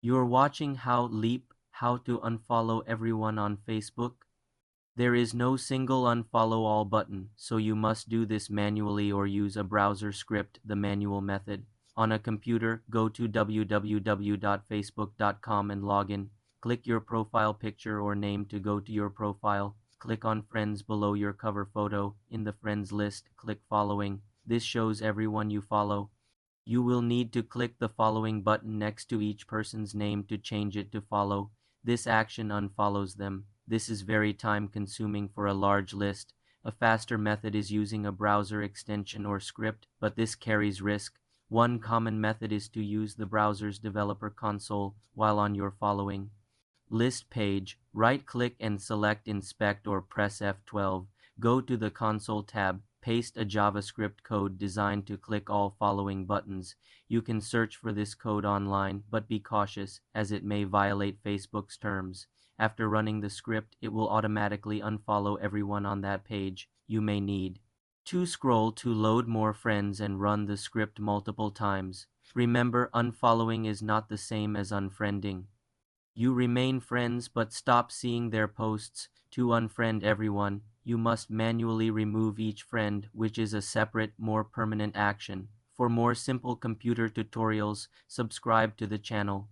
You're watching how to unfollow everyone on Facebook. There is no single unfollow all button, so you must do this manually or use a browser script, the manual method. On a computer, go to www.facebook.com and log in. Click your profile picture or name to go to your profile. Click on Friends below your cover photo. In the Friends list, click Following. This shows everyone you follow. You will need to click the following button next to each person's name to change it to follow. This action unfollows them. This is very time consuming for a large list. A faster method is using a browser extension or script, but this carries risk. One common method is to use the browser's developer console while on your following list page. Right-click and select Inspect or press F12. Go to the Console tab. Paste a JavaScript code designed to click all following buttons. You can search for this code online, but be cautious, as it may violate Facebook's terms. After running the script, it will automatically unfollow everyone on that page. You may need to scroll to load more friends and run the script multiple times. Remember, unfollowing is not the same as unfriending. You remain friends but stop seeing their posts. To unfriend everyone, you must manually remove each friend, which is a separate, more permanent action. For more simple computer tutorials, subscribe to the channel.